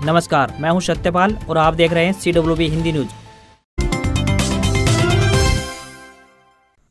नमस्कार, मैं हूं सत्यपाल और आप देख रहे हैं CWB हिंदी न्यूज।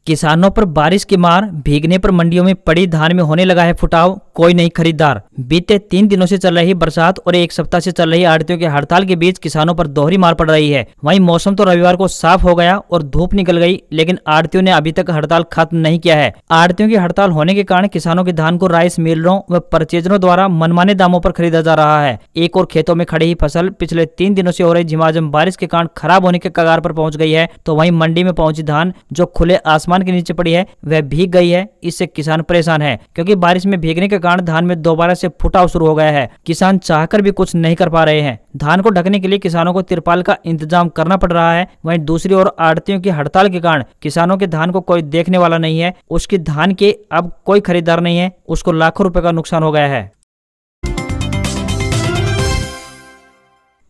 किसानों पर बारिश की मार, भीगने पर मंडियों में पड़ी धान में होने लगा है फुटाव, कोई नहीं खरीदार। बीते 3 दिनों से चल रही बरसात और 1 सप्ताह से चल रही आड़तियों की हड़ताल के बीच किसानों पर दोहरी मार पड़ रही है। वहीं मौसम तो रविवार को साफ हो गया और धूप निकल गई, लेकिन आड़तियों ने अभी तक हड़ताल खत्म नहीं किया है। आड़तियों की हड़ताल होने के कारण किसानों के धान को राइस मिलरों व परचेजरों द्वारा मनमाने दामों पर खरीदा जा रहा है। एक और खेतों में खड़ी ही फसल पिछले 3 दिनों से हो रही झमाझम बारिश के कारण खराब होने के कगार पर पहुंच गई है, तो वहीं मंडी में पहुंची धान जो खुले आसमान के नीचे पड़ी है वह भीग गई है। इससे किसान परेशान है, क्योंकि बारिश में भीगने के कारण धान में दोबारा से फुटाव शुरू हो गया है। किसान चाहकर भी कुछ नहीं कर पा रहे हैं। धान को ढकने के लिए किसानों को तिरपाल का इंतजाम करना पड़ रहा है। वहीं दूसरी ओर आड़तियों की हड़ताल के कारण किसानों के धान को कोई देखने वाला नहीं है। उसकी धान के अब कोई खरीदार नहीं है, उसको लाखों रुपए का नुकसान हो गया है।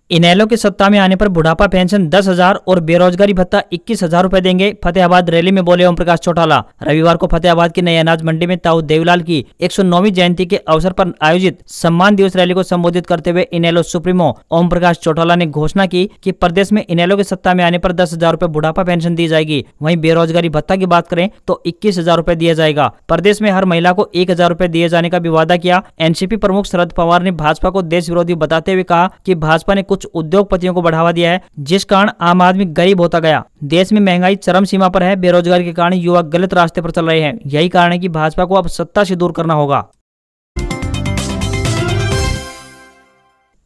इनेलो के सत्ता में आने पर बुढ़ापा पेंशन 10,000 और बेरोजगारी भत्ता 21,000 रुपए देंगे, फतेहाबाद रैली में बोले ओम प्रकाश चौटाला। रविवार को फतेहाबाद की नई अनाज मंडी में ताऊ देवीलाल की 109वीं जयंती के अवसर पर आयोजित सम्मान दिवस रैली को संबोधित करते हुए इनेलो सुप्रीमो ओम प्रकाश चौटाला ने घोषणा की कि प्रदेश में इनेलो के सत्ता में आने पर 10,000 रुपए बुढ़ापा पेंशन दी जाएगी। वहीं बेरोजगारी भत्ता की बात करें तो 21,000 रुपए दिया जाएगा। प्रदेश में हर महिला को 1,000 रुपए दिए जाने का भी वादा किया। एनसीपी प्रमुख शरद पवार ने भाजपा को देश विरोधी बताते हुए कहा कि भाजपा ने कुछ उद्योगपतियों को बढ़ावा दिया है, जिस कारण आम आदमी गरीब होता गया। देश में महंगाई चरम सीमा पर है, बेरोजगारी के कारण युवा गलत रास्ते पर चल रहे हैं। यही कारण है कि भाजपा को अब सत्ता से दूर करना होगा।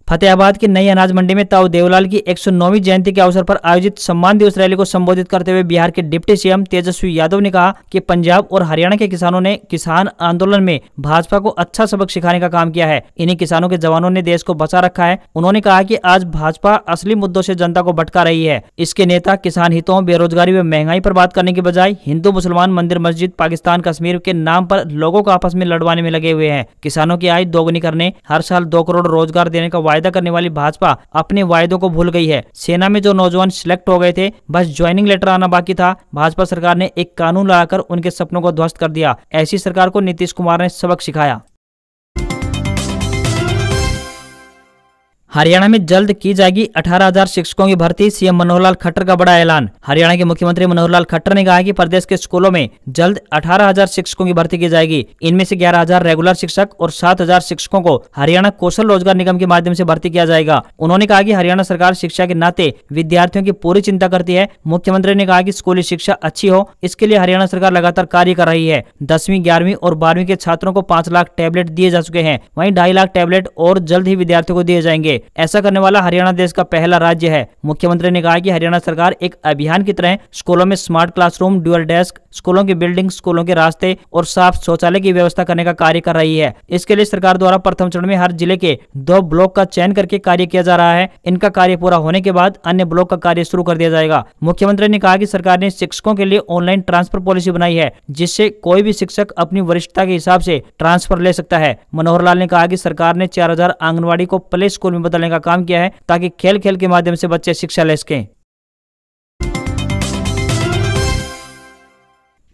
फतेहाबाद की नई अनाज मंडी में ताऊ देवीलाल की 109वीं जयंती के अवसर पर आयोजित सम्मान दिवस रैली को संबोधित करते हुए बिहार के डिप्टी सीएम तेजस्वी यादव ने कहा कि पंजाब और हरियाणा के किसानों ने किसान आंदोलन में भाजपा को अच्छा सबक सिखाने का काम किया है। इन्हीं किसानों के जवानों ने देश को बचा रखा है। उन्होंने कहा कि आज भाजपा असली मुद्दों से जनता को भटका रही है। इसके नेता किसान हितों, बेरोजगारी व महंगाई पर बात करने के बजाय हिंदू मुसलमान, मंदिर मस्जिद, पाकिस्तान कश्मीर के नाम पर लोगों को आपस में लड़वाने में लगे हुए हैं। किसानों की आय दोगुनी करने, हर साल 2 करोड़ रोजगार देने का वायदा करने वाली भाजपा अपने वायदों को भूल गई है। सेना में जो नौजवान सिलेक्ट हो गए थे, बस ज्वाइनिंग लेटर आना बाकी था। भाजपा सरकार ने एक कानून लगाकर उनके सपनों को ध्वस्त कर दिया। ऐसी सरकार को नीतीश कुमार ने सबक सिखाया। हरियाणा में जल्द की जाएगी 18,000 शिक्षकों की भर्ती, सीएम मनोहर लाल खट्टर का बड़ा ऐलान। हरियाणा के मुख्यमंत्री मनोहर लाल खट्टर ने कहा कि प्रदेश के स्कूलों में जल्द 18,000 शिक्षकों की भर्ती की जाएगी। इनमें से 11,000 रेगुलर शिक्षक और 7,000 शिक्षकों को हरियाणा कौशल रोजगार निगम के माध्यम से भर्ती किया जाएगा। उन्होंने कहा कि हरियाणा सरकार शिक्षा के नाते विद्यार्थियों की पूरी चिंता करती है। मुख्यमंत्री ने कहा कि स्कूली शिक्षा अच्छी हो, इसके लिए हरियाणा सरकार लगातार कार्य कर रही है। 10वीं, 11वीं और 12वीं के छात्रों को 5 लाख टैबलेट दिए जा चुके हैं। वहीं 2.5 लाख टैबलेट और जल्द ही विद्यार्थियों को दिए जाएंगे। ऐसा करने वाला हरियाणा देश का पहला राज्य है। मुख्यमंत्री ने कहा कि हरियाणा सरकार एक अभियान की तरह स्कूलों में स्मार्ट क्लासरूम, ड्यूअल डेस्क, स्कूलों की बिल्डिंग, स्कूलों के रास्ते और साफ शौचालय की व्यवस्था करने का कार्य कर रही है। इसके लिए सरकार द्वारा प्रथम चरण में हर जिले के 2 ब्लॉक का चयन करके कार्य किया जा रहा है। इनका कार्य पूरा होने के बाद अन्य ब्लॉक का कार्य शुरू कर दिया जाएगा। मुख्यमंत्री ने कहा कि सरकार ने शिक्षकों के लिए ऑनलाइन ट्रांसफर पॉलिसी बनाई है, जिससे कोई भी शिक्षक अपनी वरिष्ठता के हिसाब से ट्रांसफर ले सकता है। मनोहर लाल ने कहा कि सरकार ने 4,000 आंगनबाड़ी को प्ले स्कूल में बदलने का काम किया है, ताकि खेल खेल के माध्यम से बच्चे शिक्षा ले सकें।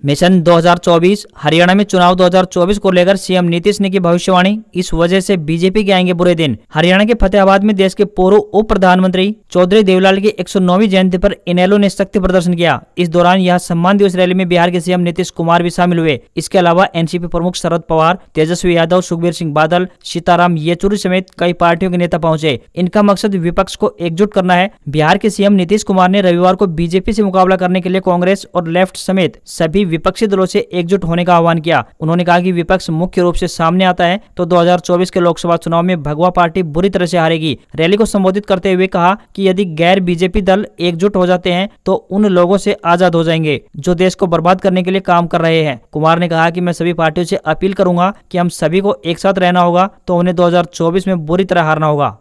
मिशन 2024, हरियाणा में चुनाव 2024 को लेकर सीएम नीतीश ने की भविष्यवाणी, इस वजह से बीजेपी के आएंगे बुरे दिन। हरियाणा के फतेहाबाद में देश के पूर्व उप प्रधानमंत्री चौधरी देवीलाल की 109वीं जयंती पर इनेलो ने शक्ति प्रदर्शन किया। इस दौरान यह सम्मान दिवस रैली में बिहार के सीएम नीतीश कुमार भी शामिल हुए। इसके अलावा एनसीपी प्रमुख शरद पवार, तेजस्वी यादव, सुखबीर सिंह बादल, सीताराम येचुरी समेत कई पार्टियों के नेता पहुंचे। इनका मकसद विपक्ष को एकजुट करना है। बिहार के सीएम नीतीश कुमार ने रविवार को बीजेपी से मुकाबला करने के लिए कांग्रेस और लेफ्ट समेत सभी विपक्षी दलों से एकजुट होने का आह्वान किया। उन्होंने कहा कि विपक्ष मुख्य रूप से सामने आता है तो 2024 के लोकसभा चुनाव में भगवा पार्टी बुरी तरह से हारेगी। रैली को संबोधित करते हुए कहा कि यदि गैर बीजेपी दल एकजुट हो जाते हैं तो उन लोगों से आजाद हो जाएंगे जो देश को बर्बाद करने के लिए काम कर रहे हैं। कुमार ने कहा कि मैं सभी पार्टियों से अपील करूंगा कि हम सभी को एक साथ रहना होगा, तो उन्हें 2024 में बुरी तरह हारना होगा।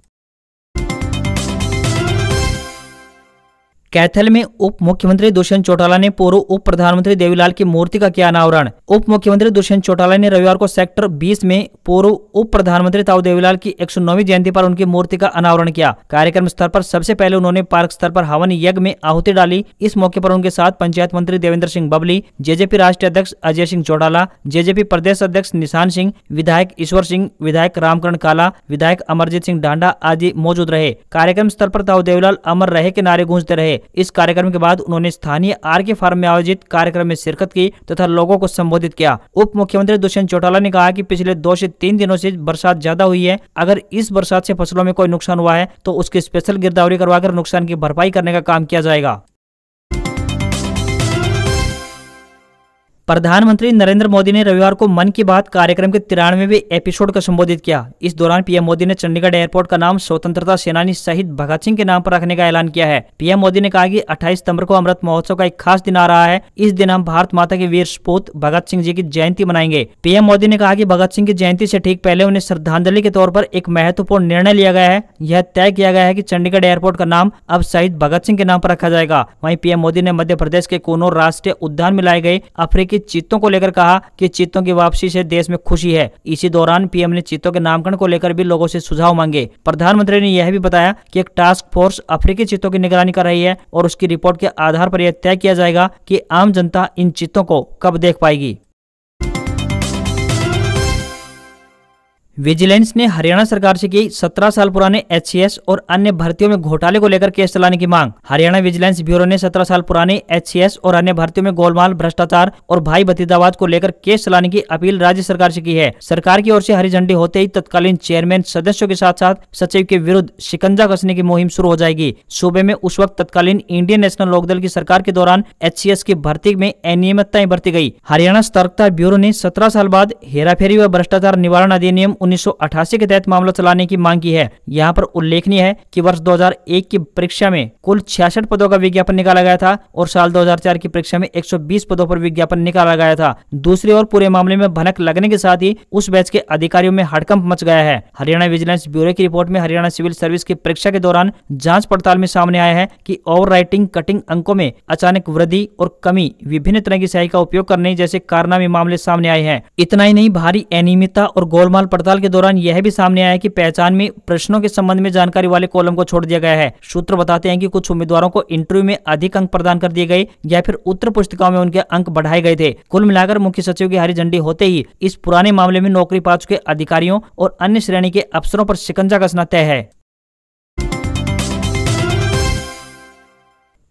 कैथल में उप मुख्यमंत्री दुष्यंत चौटाला ने पूर्व उप प्रधानमंत्री देवीलाल की मूर्ति का किया अनावरण। उप मुख्यमंत्री दुष्यंत चौटाला ने रविवार को सेक्टर 20 में पूर्व उप प्रधानमंत्री ताऊ देवीलाल की 109वीं जयंती पर उनकी मूर्ति का अनावरण किया। कार्यक्रम स्थल पर सबसे पहले उन्होंने पार्क स्तर पर हवन यज्ञ में आहुति डाली। इस मौके पर उनके साथ पंचायत मंत्री देवेंद्र सिंह बबली, जेजेपी राष्ट्रीय अध्यक्ष अजय सिंह चौटाला, जेजेपी प्रदेश अध्यक्ष निशान सिंह, विधायक ईश्वर सिंह, विधायक रामकरण काला, विधायक अमरजीत सिंह ढांडा आदि मौजूद रहे। कार्यक्रम स्थल पर ताऊ देवीलाल अमर रहे के नारे गूंजते रहे। इस कार्यक्रम के बाद उन्होंने स्थानीय आरके फार्म में आयोजित कार्यक्रम में शिरकत की तथा लोगों को संबोधित किया। उप मुख्यमंत्री दुष्यंत चौटाला ने कहा कि पिछले 2 से 3 दिनों से बरसात ज्यादा हुई है। अगर इस बरसात से फसलों में कोई नुकसान हुआ है तो उसकी स्पेशल गिरदावरी करवाकर नुकसान की भरपाई करने का काम किया जाएगा। प्रधानमंत्री नरेंद्र मोदी ने रविवार को मन की बात कार्यक्रम के 93वें एपिसोड को संबोधित किया। इस दौरान पीएम मोदी ने चंडीगढ़ एयरपोर्ट का नाम स्वतंत्रता सेनानी शहीद भगत सिंह के नाम पर रखने का ऐलान किया है। पीएम मोदी ने कहा कि 28 सितंबर को अमृत महोत्सव का एक खास दिन आ रहा है। इस दिन हम भारत माता के वीर सपूत भगत सिंह जी की जयंती मनाएंगे। पीएम मोदी ने कहा कि भगत सिंह की जयंती से ठीक पहले उन्हें श्रद्धांजलि के तौर पर एक महत्वपूर्ण निर्णय लिया गया है। यह तय किया गया है कि चंडीगढ़ एयरपोर्ट का नाम अब शहीद भगत सिंह के नाम पर रखा जाएगा। वहीं पीएम मोदी ने मध्य प्रदेश के कूनोर राष्ट्रीय उद्यान में लाए गए अफ्रीकी चीतों को लेकर कहा कि चीतों की वापसी से देश में खुशी है। इसी दौरान पीएम ने चीतों के नामकरण को लेकर भी लोगों से सुझाव मांगे। प्रधानमंत्री ने यह भी बताया कि एक टास्क फोर्स अफ्रीकी चीतों की निगरानी कर रही है और उसकी रिपोर्ट के आधार पर यह तय किया जाएगा कि आम जनता इन चीतों को कब देख पाएगी। विजिलेंस ने हरियाणा सरकार से की 17 साल पुराने एचसीएस और अन्य भर्तियों में घोटाले को लेकर केस चलाने की मांग। हरियाणा विजिलेंस ब्यूरो ने 17 साल पुराने एचसीएस और अन्य भर्तियों में गोलमाल, भ्रष्टाचार और भाई भतीजावाद को लेकर केस चलाने की अपील राज्य सरकार से की है। सरकार की ओर से हरी झंडी होते ही तत्कालीन चेयरमैन सदस्यों के साथ साथ सचिव के विरुद्ध शिकंजा कसने की मुहिम शुरू हो जाएगी। सूबे में उस वक्त तत्कालीन इंडियन नेशनल लोकदल की सरकार के दौरान एचसीएस की भर्ती में अनियमितताएं बरती गई। हरियाणा सतर्कता ब्यूरो ने 17 साल बाद हेराफेरी व भ्रष्टाचार निवारण अधिनियम 1988 के तहत मामला चलाने की मांग की है। यहाँ पर उल्लेखनीय है कि वर्ष 2001 की परीक्षा में कुल 66 पदों का विज्ञापन निकाला गया था और साल 2004 की परीक्षा में 120 पदों पर विज्ञापन निकाला गया था। दूसरी ओर पूरे मामले में भनक लगने के साथ ही उस बैच के अधिकारियों में हड़कंप मच गया है। हरियाणा विजिलेंस ब्यूरो की रिपोर्ट में हरियाणा सिविल सर्विस की परीक्षा के दौरान जांच पड़ताल में सामने आया है कि ओवर राइटिंग, कटिंग अंकों में अचानक वृद्धि और कमी, विभिन्न तरह की स्याही का उपयोग करने जैसे कारनामे मामले सामने आए हैं। इतना ही नहीं, भारी अनियमितता और गोलमाल पड़ताल के दौरान यह भी सामने आया कि पहचान में प्रश्नों के संबंध में जानकारी वाले कॉलम को छोड़ दिया गया है। सूत्र बताते हैं कि कुछ उम्मीदवारों को इंटरव्यू में अधिक अंक प्रदान कर दिए गए या फिर उत्तर पुस्तिकाओं में उनके अंक बढ़ाए गए थे। कुल मिलाकर मुख्य सचिव की हरी झंडी होते ही इस पुराने मामले में नौकरी पा चुके अधिकारियों और अन्य श्रेणी के अफसरों पर शिकंजा कसना तय है।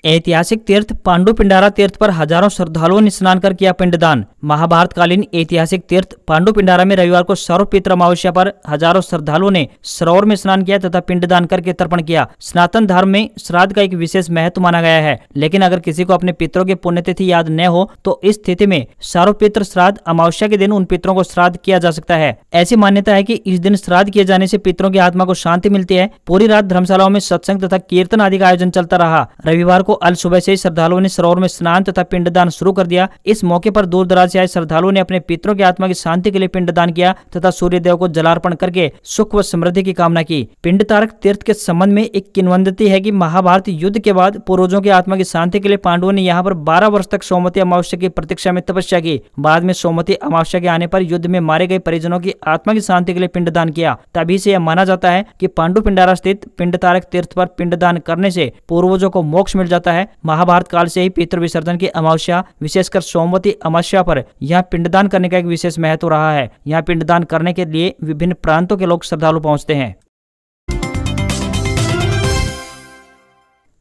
ऐतिहासिक तीर्थ पांडु पिंडारा तीर्थ पर हजारों श्रद्धालुओं ने स्नान कर किया पिंडदान। महाभारत कालीन ऐतिहासिक तीर्थ पांडु पिंडारा में रविवार को सर्वपितृ अमावस्या पर हजारों श्रद्धालुओं ने सरोवर में स्नान किया तथा पिंडदान करके तर्पण किया। सनातन धर्म में श्राद्ध का एक विशेष महत्व माना गया है, लेकिन अगर किसी को अपने पितरों की पुण्यतिथि याद न हो तो इस स्थिति में सर्वपितृ श्राद्ध अमावस्या के दिन उन पितरों को श्राद्ध किया जा सकता है। ऐसी मान्यता है कि इस दिन श्राद्ध किए जाने से पितरों की आत्मा को शांति मिलती है। पूरी रात धर्मशालाओं में सत्संग तथा कीर्तन आदि का आयोजन चलता रहा। रविवार को अल सुबह से श्रद्धालुओं ने सरोवर में स्नान तथा पिंडदान शुरू कर दिया। इस मौके पर दूर दराज से आए श्रद्धालुओं ने अपने पितरों की आत्मा की शांति के लिए पिंडदान किया तथा सूर्य देव को जलार्पण करके सुख व समृद्धि की कामना की। पिंड तारक तीर्थ के संबंध में एक किंवदंती है कि महाभारत युद्ध के बाद पूर्वजों की आत्मा की शांति के लिए पांडवों ने यहाँ पर 12 वर्ष तक सोमवती अमावस्या की प्रतीक्षा में तपस्या की। बाद में सोमवती अमावस्या के आने पर युद्ध में मारे गए परिजनों की आत्मा की शांति के लिए पिंडदान किया। तभी से यह माना जाता है कि पांडु पिंडारा स्थित पिंड तारक तीर्थ पर पिंडदान करने से पूर्वजों को मोक्ष मिल जाता है। महाभारत काल से ही पितृ विसर्जन की अमावस्या, विशेषकर सोमवती अमावस्या पर यहाँ पिंडदान करने का एक विशेष महत्व रहा है। यहाँ पिंडदान करने के लिए विभिन्न प्रांतों के लोग श्रद्धालु पहुंचते हैं।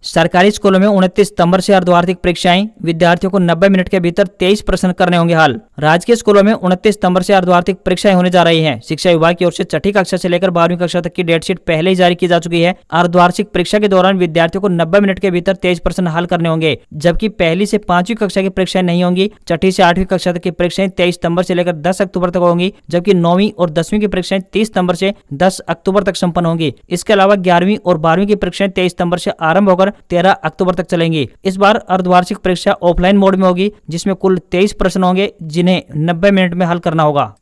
सरकारी स्कूलों में 29 सितंबर से अर्धवार्षिक परीक्षाएं। विद्यार्थियों को 90 मिनट के भीतर 23 प्रश्न करने होंगे हल। राजकीय स्कूलों में 29 सितंबर से अर्धवार्षिक परीक्षाएं होने जा रही हैं। शिक्षा विभाग की ओर से छठी कक्षा से लेकर 12वीं कक्षा तक की डेट शीट पहले ही जारी की जा चुकी है। अर्धवार्षिक परीक्षा के दौरान विद्यार्थियों को 90 मिनट के भीतर 23 प्रश्न हल करने होंगे, जबकि पहली से 5वीं कक्षा की परीक्षाएं नहीं होंगी। छठी से 8वीं कक्षा तक की परीक्षाएं 23 सितंबर से लेकर 10 अक्टूबर तक होंगी, जबकि 9वीं और 10वीं की परीक्षाएं 30 सितंबर से 10 अक्टूबर तक संपन्न होंगी। इसके अलावा 11वीं और 12वीं की परीक्षाएं 23 सितंबर से आरंभ होकर 13 अक्टूबर तक चलेंगी। इस बार अर्धवार्षिक परीक्षा ऑफलाइन मोड में होगी, जिसमें कुल 23 प्रश्न होंगे जिन्हें 90 मिनट में हल करना होगा।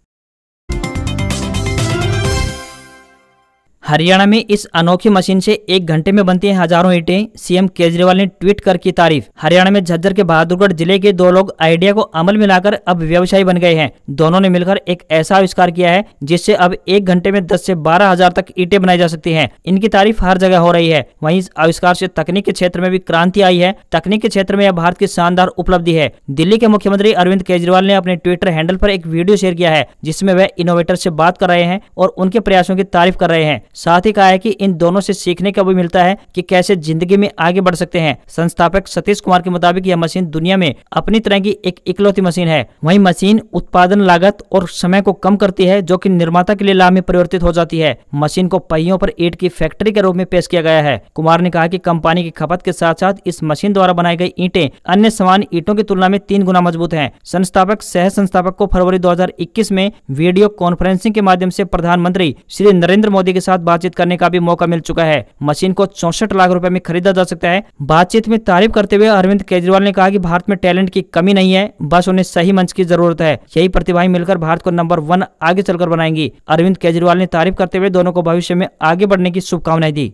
हरियाणा में इस अनोखी मशीन से 1 घंटे में बनती हैं हजारों ईंटें, सीएम केजरीवाल ने ट्वीट कर की तारीफ। हरियाणा में झज्जर के बहादुरगढ़ जिले के 2 लोग आइडिया को अमल में लाकर अब व्यवसायी बन गए हैं। दोनों ने मिलकर एक ऐसा आविष्कार किया है जिससे अब 1 घंटे में 10 से 12 हजार तक ईंटें बनाई जा सकती हैं। इनकी तारीफ हर जगह हो रही है। वहीं इस आविष्कार से तकनीक के क्षेत्र में भी क्रांति आई है। तकनीक के क्षेत्र में यह भारत की शानदार उपलब्धि है। दिल्ली के मुख्यमंत्री अरविंद केजरीवाल ने अपने ट्विटर हैंडल पर एक वीडियो शेयर किया है जिसमें वह इनोवेटर से बात कर रहे हैं और उनके प्रयासों की तारीफ कर रहे हैं। साथ ही कहा है कि इन दोनों से सीखने का भी मिलता है कि कैसे जिंदगी में आगे बढ़ सकते हैं। संस्थापक सतीश कुमार के मुताबिक यह मशीन दुनिया में अपनी तरह की एक इकलौती मशीन है। वहीं मशीन उत्पादन लागत और समय को कम करती है जो कि निर्माता के लिए लाभ में परिवर्तित हो जाती है। मशीन को पहियों पर ईंट की फैक्ट्री के रूप में पेश किया गया है। कुमार ने कहा कि कंपनी की खपत के साथ साथ इस मशीन द्वारा बनाई गई ईंटें अन्य समान ईंटों की तुलना में 3 गुना मजबूत हैं। संस्थापक सह संस्थापक को फरवरी 2021 में वीडियो कॉन्फ्रेंसिंग के माध्यम से प्रधानमंत्री श्री नरेंद्र मोदी के साथ बातचीत करने का भी मौका मिल चुका है। मशीन को 64 लाख रुपए में खरीदा जा सकता है। बातचीत में तारीफ करते हुए अरविंद केजरीवाल ने कहा कि भारत में टैलेंट की कमी नहीं है, बस उन्हें सही मंच की जरूरत है। यही प्रतिभाएं मिलकर भारत को नंबर 1 आगे चलकर बनाएंगी। अरविंद केजरीवाल ने तारीफ करते हुए दोनों को भविष्य में आगे बढ़ने की शुभकामनाएं दी।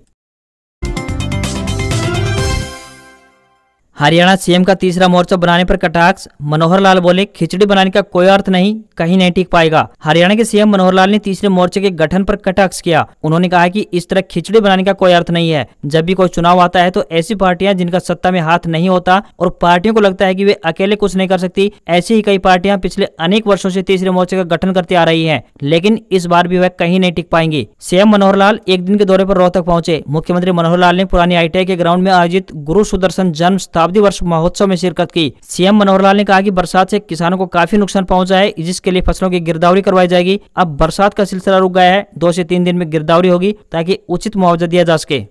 हरियाणा सीएम का तीसरा मोर्चा बनाने पर कटाक्ष। मनोहर लाल बोले, खिचड़ी बनाने का कोई अर्थ नहीं, कहीं नहीं टिक पाएगा। हरियाणा के सीएम मनोहर लाल ने तीसरे मोर्चे के गठन पर कटाक्ष किया। उन्होंने कहा कि इस तरह खिचड़ी बनाने का कोई अर्थ नहीं है। जब भी कोई चुनाव आता है तो ऐसी पार्टियां जिनका सत्ता में हाथ नहीं होता और पार्टियों को लगता है कि वे अकेले कुछ नहीं कर सकती, ऐसी ही कई पार्टियां पिछले अनेक वर्षों से तीसरे मोर्चे का गठन करती आ रही है, लेकिन इस बार भी वह कहीं नहीं टिक पाएंगी। सीएम मनोहर लाल एक दिन के दौरे पर रोहतक पहुंचे। मुख्यमंत्री मनोहर लाल ने पुरानी ITI के ग्राउंड में आयोजित गुरु सुदर्शन जन्म शताब्दी वर्ष महोत्सव में शिरकत की। सीएम मनोहर लाल ने कहा कि बरसात से किसानों को काफी नुकसान पहुंचा है, जिसके लिए फसलों की गिरदावरी करवाई जाएगी। अब बरसात का सिलसिला रुक गया है, 2 से 3 दिन में गिरदावरी होगी ताकि उचित मुआवजा दिया जा सके।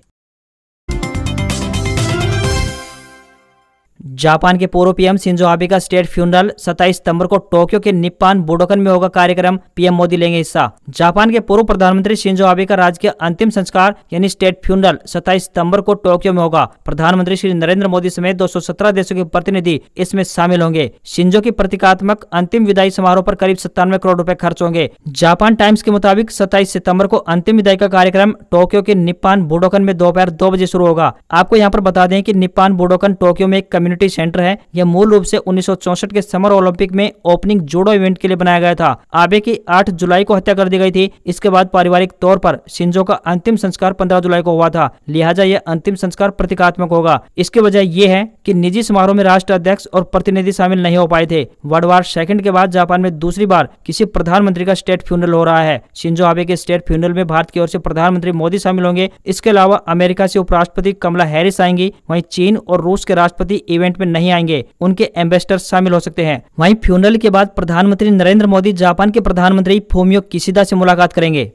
जापान के पूर्व पीएम शिंजो आबे का स्टेट फ्यूनरल 27 सितंबर को टोक्यो के निप्पॉन बुडोकन में होगा। कार्यक्रम पीएम मोदी लेंगे हिस्सा। जापान के पूर्व प्रधानमंत्री शिंजो आबे का राजकीय अंतिम संस्कार यानी स्टेट फ्यूनरल 27 सितंबर को टोक्यो में होगा। प्रधानमंत्री श्री नरेंद्र मोदी समेत 217 देशों के प्रतिनिधि इसमें शामिल होंगे। शिंजो की प्रतीकात्मक अंतिम विदाई समारोह पर करीब 97 करोड़ रुपए खर्च होंगे। जापान टाइम्स के मुताबिक 27 सितंबर को अंतिम विदाई का कार्यक्रम टोक्यो के निप्पॉन बुडोकन में दोपहर 2 बजे शुरू होगा। आपको यहाँ पर बता दें कि निप्पॉन बुडोकन टोक्यो में एक कम्युनिटी सेंटर है। यह मूल रूप से 1964 के समर ओलंपिक में ओपनिंग जूडो इवेंट के लिए बनाया गया था। आबे की 8 जुलाई को हत्या कर दी गई थी। इसके बाद पारिवारिक तौर पर शिंजो का अंतिम संस्कार 15 जुलाई को हुआ था, लिहाजा यह अंतिम संस्कार प्रतीकात्मक होगा। इसकी वजह यह है कि निजी समारोह में राष्ट्राध्यक्ष और प्रतिनिधि शामिल नहीं हो पाए थे। वर्ल्ड वॉर सेकंड के बाद जापान में दूसरी बार किसी प्रधानमंत्री का स्टेट फ्यूनरल हो रहा है। शिंजो आबे के स्टेट फ्यूनरल में भारत की ओर से प्रधानमंत्री मोदी शामिल होंगे। इसके अलावा अमेरिका से उपराष्ट्रपति कमला हैरिस आएंगी। वहीं चीन और रूस के राष्ट्रपति इवेंट में नहीं आएंगे, उनके एम्बेसडर शामिल हो सकते हैं। वहीं फ्यूनरल के बाद प्रधानमंत्री नरेंद्र मोदी जापान के प्रधानमंत्री फूमियो किशिदा से मुलाकात करेंगे।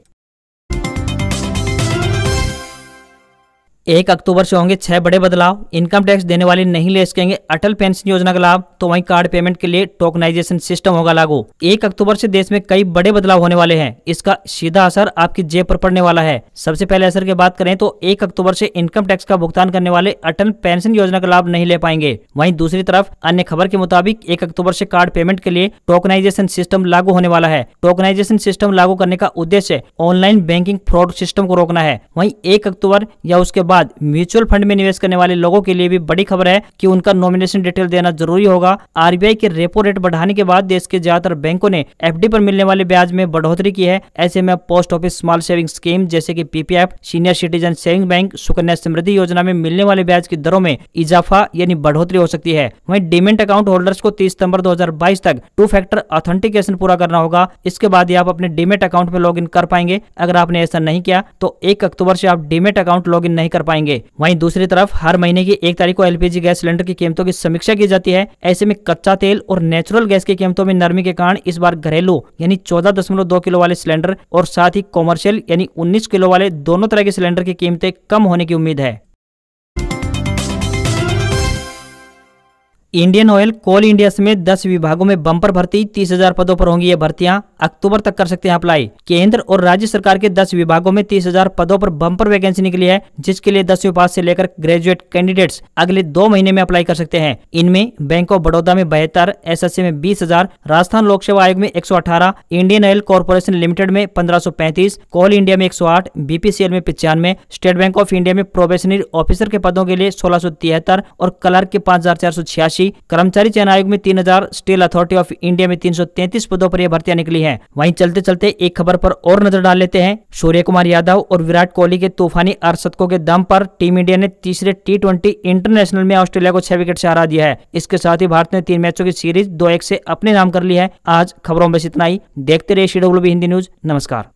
1 अक्टूबर से होंगे 6 बड़े बदलाव। इनकम टैक्स देने वाले नहीं ले सकेंगे अटल पेंशन योजना का लाभ, तो वहीं कार्ड पेमेंट के लिए टोकनाइजेशन सिस्टम होगा लागू। 1 अक्टूबर से देश में कई बड़े बदलाव होने वाले हैं। इसका सीधा असर आपकी जेब पर पड़ने वाला है। सबसे पहले असर की बात करें तो 1 अक्टूबर से इनकम टैक्स का भुगतान करने वाले अटल पेंशन योजना का लाभ नहीं ले पाएंगे। वहीं दूसरी तरफ अन्य खबर के मुताबिक 1 अक्टूबर से कार्ड पेमेंट के लिए टोकनाइजेशन सिस्टम लागू होने वाला है। टोकनाइजेशन सिस्टम लागू करने का उद्देश्य ऑनलाइन बैंकिंग फ्रॉड सिस्टम को रोकना है। वहीं 1 अक्टूबर या उसके बाद म्यूचुअल फंड में निवेश करने वाले लोगों के लिए भी बड़ी खबर है कि उनका नॉमिनेशन डिटेल देना जरूरी होगा। आरबीआई के रेपो रेट बढ़ाने के बाद देश के ज्यादातर बैंकों ने एफडी पर मिलने वाले ब्याज में बढ़ोतरी की है। ऐसे में post office small saving scheme जैसे कि PPF, senior citizen saving bank, Sukanya Samriddhi Yojana में मिलने वाले ब्याज की दरों में इजाफा यानी बढ़ोतरी हो सकती है। वहीं डीमेट अकाउंट होल्डर्स को 30 सितंबर 2022 तक 2 फैक्टर ऑथेंटिकेशन पूरा करना होगा। इसके बाद ही आप अपने डीमेट अकाउंट में लॉगिन कर पाएंगे। अगर आपने ऐसा नहीं किया तो 1 अक्टूबर से आप डीमेट अकाउंट लॉगिन नहीं कर पाएंगे। वहीं दूसरी तरफ हर महीने की 1 तारीख को एलपीजी गैस सिलेंडर की कीमतों की समीक्षा की जाती है। ऐसे में कच्चा तेल और नेचुरल गैस की कीमतों में नरमी के कारण इस बार घरेलू यानी 14.2 किलो वाले सिलेंडर और साथ ही कॉमर्शियल यानी 19 किलो वाले दोनों तरह के सिलेंडर की कीमतें कम होने की उम्मीद है। इंडियन ऑयल कोल इंडिया समेत 10 विभागों में बम्पर भर्ती, 30,000 पदों पर होंगी ये भर्तियां। अक्टूबर तक कर सकते हैं अप्लाई। केंद्र और राज्य सरकार के 10 विभागों में 30,000 पदों पर बम्पर वैकेंसी निकली है, जिसके लिए 10वीं पास से लेकर ग्रेजुएट कैंडिडेट्स अगले 2 महीने में अप्लाई कर सकते हैं। इनमें बैंक ऑफ बड़ौदा में 72, एसएससी में 20,000, राजस्थान लोक सेवा आयोग में 118, इंडियन ऑयल कॉर्पोरेशन लिमिटेड में 1535, कोल इंडिया में 108, बीपीसीएल में 95, स्टेट बैंक ऑफ इंडिया में प्रोबेशनरी ऑफिसर के पदों के लिए 1673 और क्लर्क के 5486, कर्मचारी चयन आयोग में 3000, स्टील अथॉरिटी ऑफ इंडिया में 333 पदों पर यह भर्तियां निकली हैं। वहीं चलते चलते एक खबर पर और नजर डाल लेते हैं। सूर्य कुमार यादव और विराट कोहली के तूफानी अर्धशतकों के दम पर टीम इंडिया ने तीसरे T20 इंटरनेशनल में ऑस्ट्रेलिया को 6 विकेट से हरा दिया है। इसके साथ ही भारत ने 3 मैचों की सीरीज 2-1 से अपने नाम कर ली है। आज खबरों में बस इतना ही। देखते रहिए CWB हिंदी न्यूज। नमस्कार।